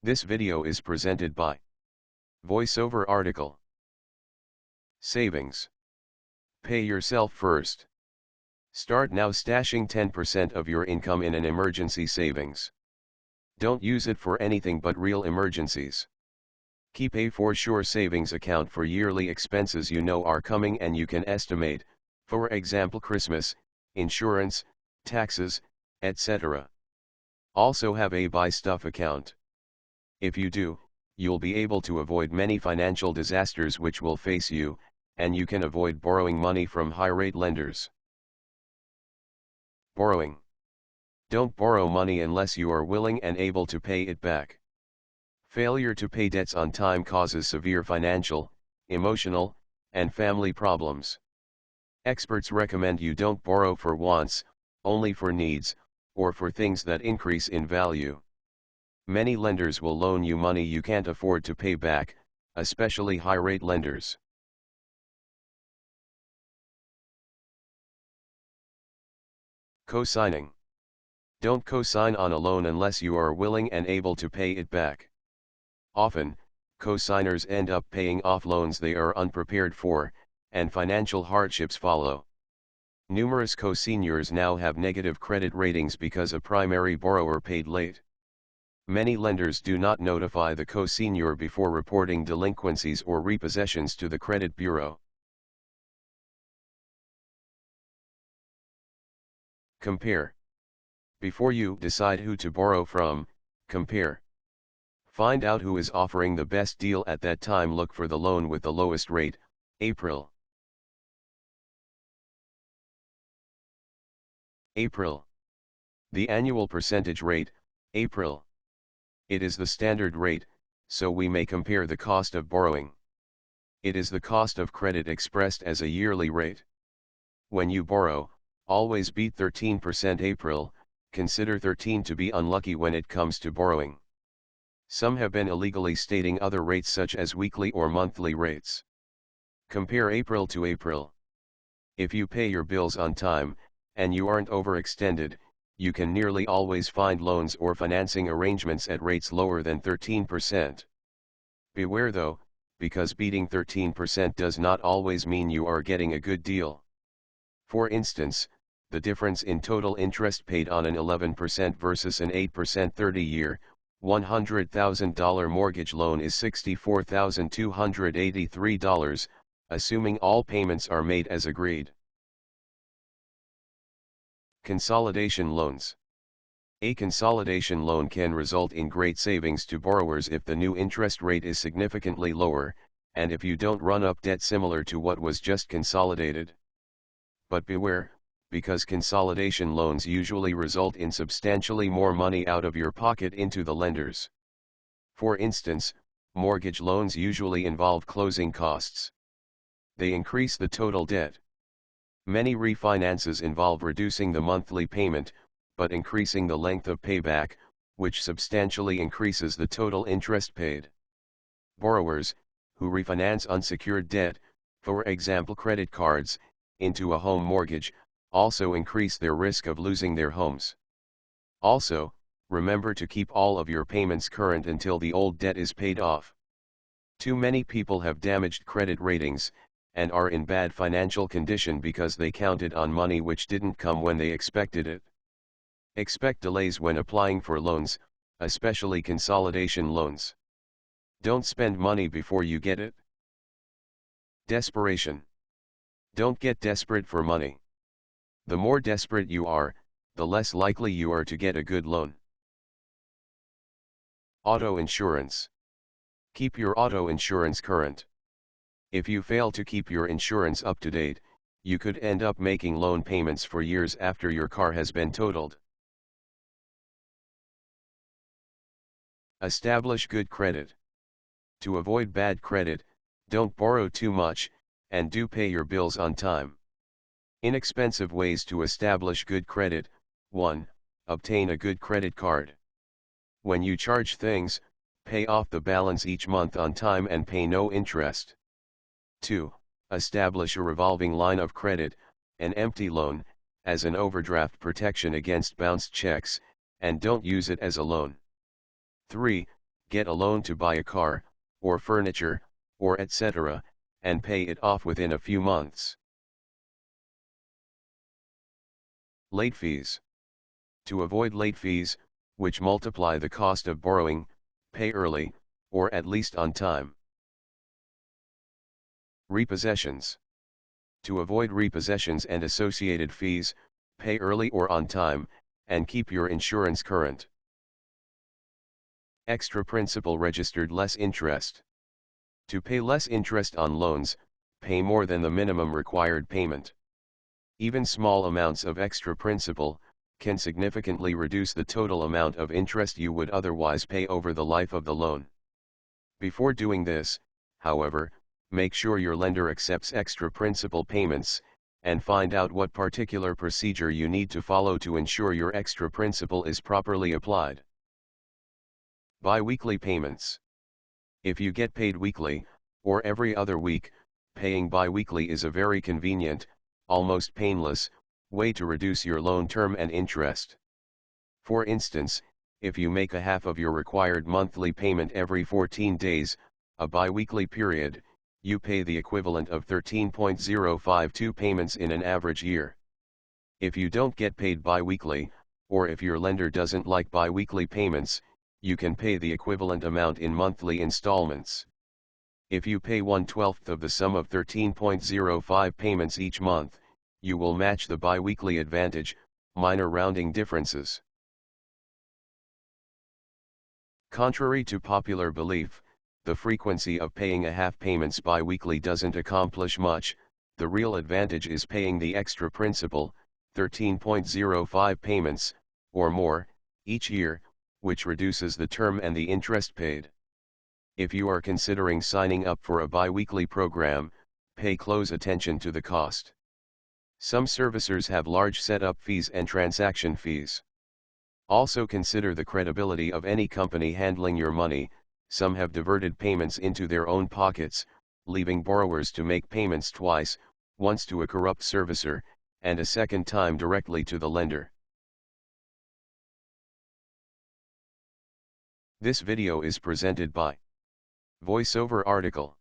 This video is presented by VoiceOver article. Savings. Pay yourself first. Start now stashing 10% of your income in an emergency savings. Don't use it for anything but real emergencies. Keep a for sure savings account for yearly expenses you know are coming and you can estimate, for example Christmas, insurance, taxes, etc. Also have a buy stuff account. If you do, you'll be able to avoid many financial disasters which will face you, and you can avoid borrowing money from high-rate lenders. Borrowing. Don't borrow money unless you are willing and able to pay it back. Failure to pay debts on time causes severe financial, emotional, and family problems. Experts recommend you don't borrow for wants, only for needs, or for things that increase in value. Many lenders will loan you money you can't afford to pay back, especially high-rate lenders. Co-signing. Don't co-sign on a loan unless you are willing and able to pay it back. Often, co-signers end up paying off loans they are unprepared for, and financial hardships follow. Numerous co-signers now have negative credit ratings because a primary borrower paid late. Many lenders do not notify the co-signor before reporting delinquencies or repossessions to the credit bureau. Compare. Before you decide who to borrow from, compare. Find out who is offering the best deal at that time. Look for the loan with the lowest rate. April. April. The annual percentage rate, April. It is the standard rate, so we may compare the cost of borrowing. It is the cost of credit expressed as a yearly rate. When you borrow, always beat 13% April. Consider 13 to be unlucky when it comes to borrowing. Some have been illegally stating other rates such as weekly or monthly rates. Compare April to April. If you pay your bills on time, and you aren't overextended, you can nearly always find loans or financing arrangements at rates lower than 13%. Beware though, because beating 13% does not always mean you are getting a good deal. For instance, the difference in total interest paid on an 11% versus an 8% 30-year, $100,000 mortgage loan is $64,283, assuming all payments are made as agreed. Consolidation loans. A consolidation loan can result in great savings to borrowers if the new interest rate is significantly lower, and if you don't run up debt similar to what was just consolidated. But beware, because consolidation loans usually result in substantially more money out of your pocket into the lenders. For instance, mortgage loans usually involve closing costs. They increase the total debt. Many refinances involve reducing the monthly payment, but increasing the length of payback, which substantially increases the total interest paid. Borrowers, who refinance unsecured debt, for example credit cards, into a home mortgage, also increase their risk of losing their homes. Also, remember to keep all of your payments current until the old debt is paid off. Too many people have damaged credit ratings, and are in bad financial condition because they counted on money which didn't come when they expected it. Expect delays when applying for loans, especially consolidation loans. Don't spend money before you get it. Desperation. Don't get desperate for money. The more desperate you are, the less likely you are to get a good loan. Auto insurance. Keep your auto insurance current. If you fail to keep your insurance up to date, you could end up making loan payments for years after your car has been totaled. Establish good credit. To avoid bad credit, don't borrow too much, and do pay your bills on time. Inexpensive ways to establish good credit. 1. Obtain a good credit card. When you charge things, pay off the balance each month on time and pay no interest. 2. Establish a revolving line of credit, an empty loan, as an overdraft protection against bounced checks, and don't use it as a loan. 3. get a loan to buy a car, or furniture, or etc., and pay it off within a few months. Late fees. To avoid late fees, which multiply the cost of borrowing, pay early, or at least on time. Repossessions. To avoid repossessions and associated fees, pay early or on time, and keep your insurance current. Extra principal registered less interest. To pay less interest on loans, pay more than the minimum required payment. Even small amounts of extra principal can significantly reduce the total amount of interest you would otherwise pay over the life of the loan. Before doing this, however, make sure your lender accepts extra principal payments, and find out what particular procedure you need to follow to ensure your extra principal is properly applied. Bi-weekly payments. If you get paid weekly, or every other week, paying bi-weekly is a very convenient, almost painless, way to reduce your loan term and interest. For instance, if you make a half of your required monthly payment every 14 days, a bi-weekly period, you pay the equivalent of 13.052 payments in an average year. If you don't get paid bi-weekly, or if your lender doesn't like bi-weekly payments, you can pay the equivalent amount in monthly installments. If you pay 1/12 of the sum of 13.05 payments each month, you will match the bi-weekly advantage, minor rounding differences. Contrary to popular belief, the frequency of paying a half payments bi-weekly doesn't accomplish much. The real advantage is paying the extra principal, 13.05 payments, or more, each year, which reduces the term and the interest paid. If you are considering signing up for a bi-weekly program, pay close attention to the cost. Some servicers have large setup fees and transaction fees. Also consider the credibility of any company handling your money. Some have diverted payments into their own pockets, leaving borrowers to make payments twice, once to a corrupt servicer, and a second time directly to the lender. This video is presented by VoiceOver article.